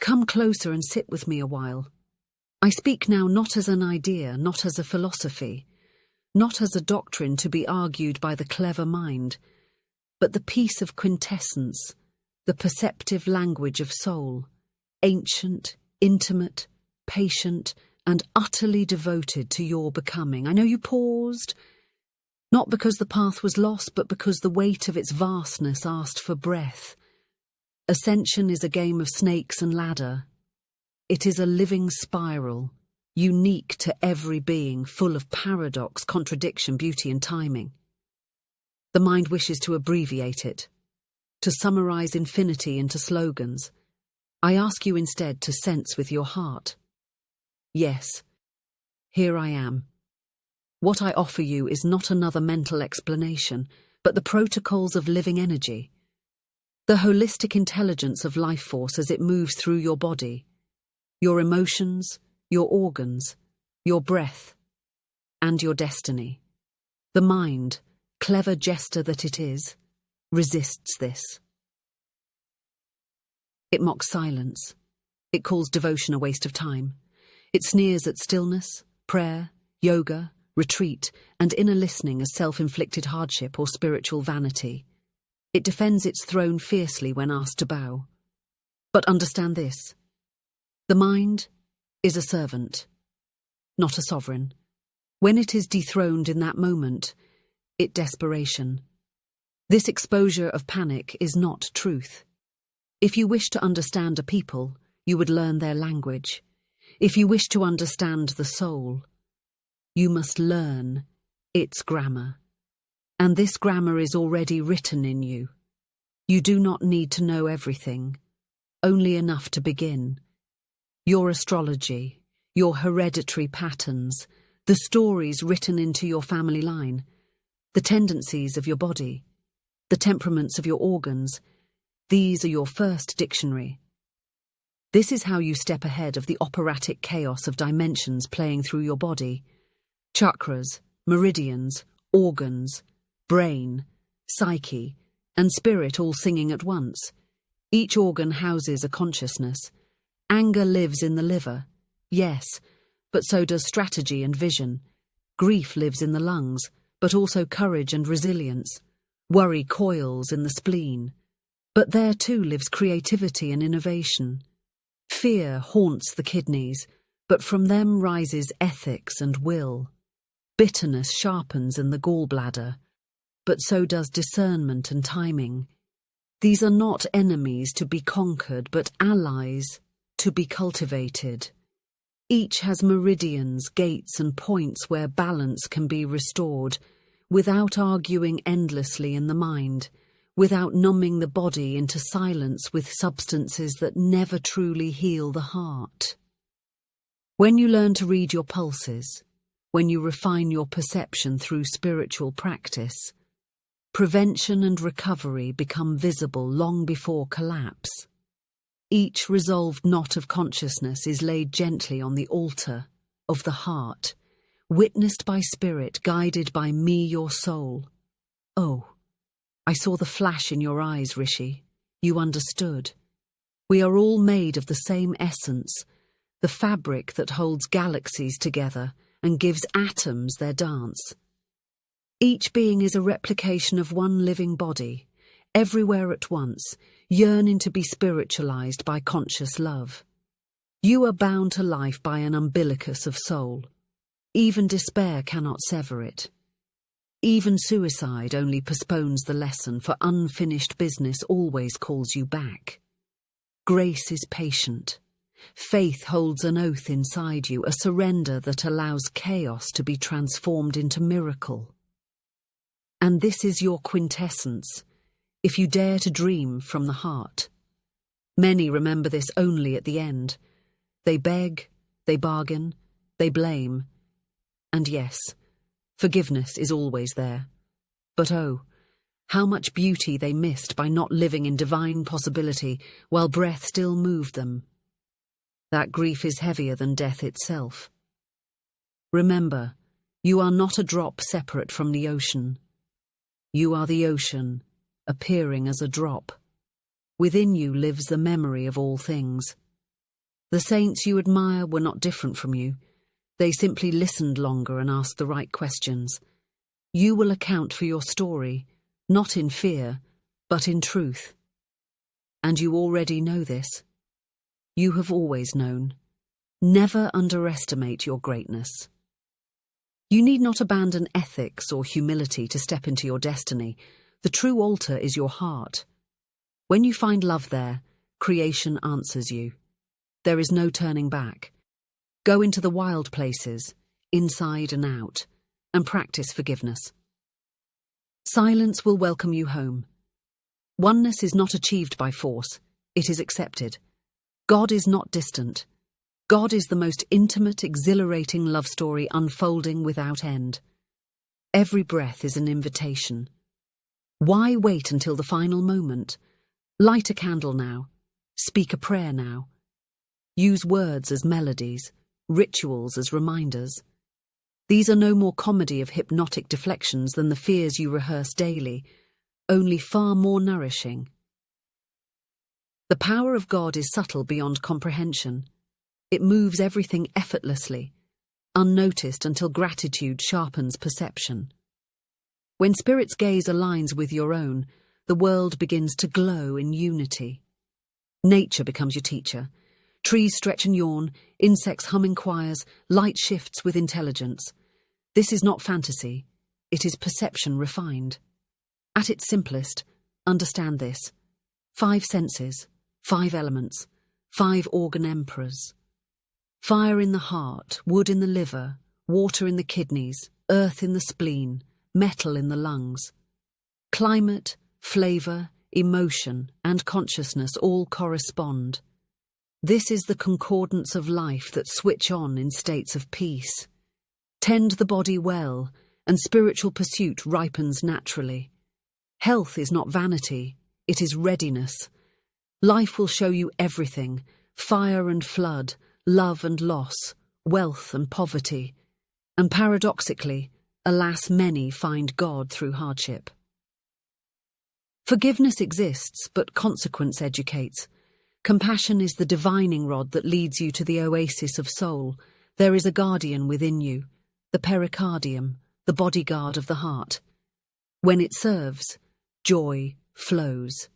Come closer and sit with me a while. I speak now not as an idea, not as a philosophy, not as a doctrine to be argued by the clever mind, but the peace of quintessence, the perceptive language of soul, ancient, intimate, patient, and utterly devoted to your becoming. I know you paused, not because the path was lost, but because the weight of its vastness asked for breath. Ascension is a game of snakes and ladder. It is a living spiral, unique to every being, full of paradox, contradiction, beauty, and timing. The mind wishes to abbreviate it, to summarize infinity into slogans. I ask you instead to sense with your heart. Yes, here I am. What I offer you is not another mental explanation, but the protocols of living energy, the holistic intelligence of life force as it moves through your body, your emotions, your organs, your breath, and your destiny. The mind, clever jester that it is, resists this. It mocks silence. It calls devotion a waste of time. It sneers at stillness, prayer, yoga, retreat, and inner listening as self-inflicted hardship or spiritual vanity. It defends its throne fiercely when asked to bow. But understand this. The mind is a servant, not a sovereign. When it is dethroned in that moment, it desperation. This exposure of panic is not truth. If you wish to understand a people, you would learn their language. If you wish to understand the soul, you must learn its grammar. And this grammar is already written in you. You do not need to know everything, only enough to begin. Your astrology, your hereditary patterns, the stories written into your family line, the tendencies of your body, the temperaments of your organs, these are your first dictionary. This is how you step ahead of the operatic chaos of dimensions playing through your body. Chakras, meridians, organs, brain, psyche, and spirit all singing at once. Each organ houses a consciousness. Anger lives in the liver, yes, but so does strategy and vision. Grief lives in the lungs, but also courage and resilience. Worry coils in the spleen, but there too lives creativity and innovation. Fear haunts the kidneys, but from them rises ethics and will. Bitterness sharpens in the gallbladder, but so does discernment and timing. These are not enemies to be conquered, but allies to be cultivated. Each has meridians, gates, and points where balance can be restored, without arguing endlessly in the mind, without numbing the body into silence with substances that never truly heal the heart. When you learn to read your pulses, when you refine your perception through spiritual practice, prevention and recovery become visible long before collapse. Each resolved knot of consciousness is laid gently on the altar of the heart, witnessed by spirit, guided by me, your soul. Oh, I saw the flash in your eyes, Rishi. You understood. We are all made of the same essence, the fabric that holds galaxies together and gives atoms their dance. Each being is a replication of one living body, everywhere at once, yearning to be spiritualized by conscious love. You are bound to life by an umbilicus of soul. Even despair cannot sever it. Even suicide only postpones the lesson, for unfinished business always calls you back. Grace is patient. Faith holds an oath inside you, a surrender that allows chaos to be transformed into miracle. And this is your quintessence, if you dare to dream from the heart. Many remember this only at the end. They beg, they bargain, they blame. And yes, forgiveness is always there. But oh, how much beauty they missed by not living in divine possibility while breath still moved them. That grief is heavier than death itself. Remember, you are not a drop separate from the ocean. You are the ocean, appearing as a drop. Within you lives the memory of all things. The saints you admire were not different from you. They simply listened longer and asked the right questions. You will account for your story, not in fear, but in truth. And you already know this. You have always known. Never underestimate your greatness. You need not abandon ethics or humility to step into your destiny. The true altar is your heart. When you find love there, creation answers you. There is no turning back. Go into the wild places, inside and out, and practice forgiveness. Silence will welcome you home. Oneness is not achieved by force, it is accepted. God is not distant. God is the most intimate, exhilarating love story unfolding without end. Every breath is an invitation. Why wait until the final moment? Light a candle now. Speak a prayer now. Use words as melodies, rituals as reminders. These are no more comedy of hypnotic deflections than the fears you rehearse daily, only far more nourishing. The power of God is subtle beyond comprehension. It moves everything effortlessly, unnoticed until gratitude sharpens perception. When Spirit's gaze aligns with your own, the world begins to glow in unity. Nature becomes your teacher. Trees stretch and yawn, insects hum in choirs, light shifts with intelligence. This is not fantasy, it is perception refined. At its simplest, understand this. 5 senses, 5 elements, 5 organ emperors. Fire in the heart, wood in the liver, water in the kidneys, earth in the spleen, metal in the lungs. Climate, flavour, emotion, and consciousness all correspond. This is the concordance of life that switch on in states of peace. Tend the body well, and spiritual pursuit ripens naturally. Health is not vanity, it is readiness. Life will show you everything, fire and flood, love and loss, wealth and poverty. And paradoxically, alas, many find God through hardship. Forgiveness exists, but consequence educates. Compassion is the divining rod that leads you to the oasis of soul. There is a guardian within you, the pericardium, the bodyguard of the heart. When it serves, joy flows.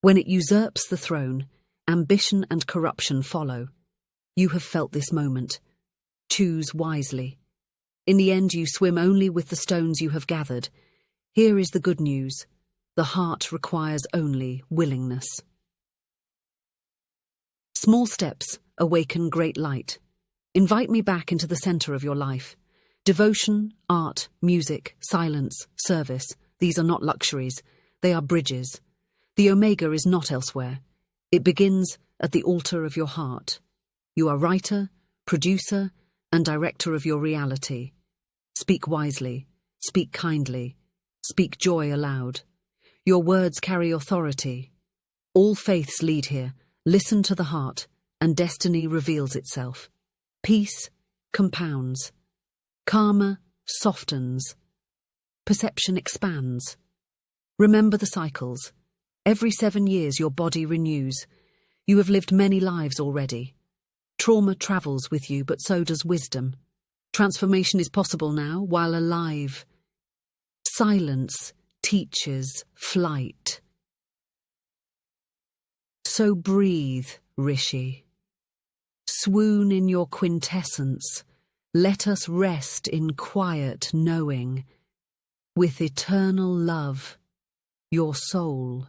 When it usurps the throne, ambition and corruption follow. You have felt this moment. Choose wisely. In the end, you swim only with the stones you have gathered. Here is the good news. The heart requires only willingness. Small steps awaken great light. Invite me back into the center of your life. Devotion, art, music, silence, service, these are not luxuries. They are bridges. The Omega is not elsewhere. It begins at the altar of your heart. You are writer, producer, and director of your reality. Speak wisely, speak kindly, speak joy aloud. Your words carry authority. All faiths lead here. Listen to the heart, and destiny reveals itself. Peace compounds. Karma softens. Perception expands. Remember the cycles. Every 7 years your body renews. You have lived many lives already. Trauma travels with you, but so does wisdom. Transformation is possible now, while alive. Silence teaches flight. So breathe, Rishi. Swoon in your quintessence. Let us rest in quiet knowing. With eternal love, your soul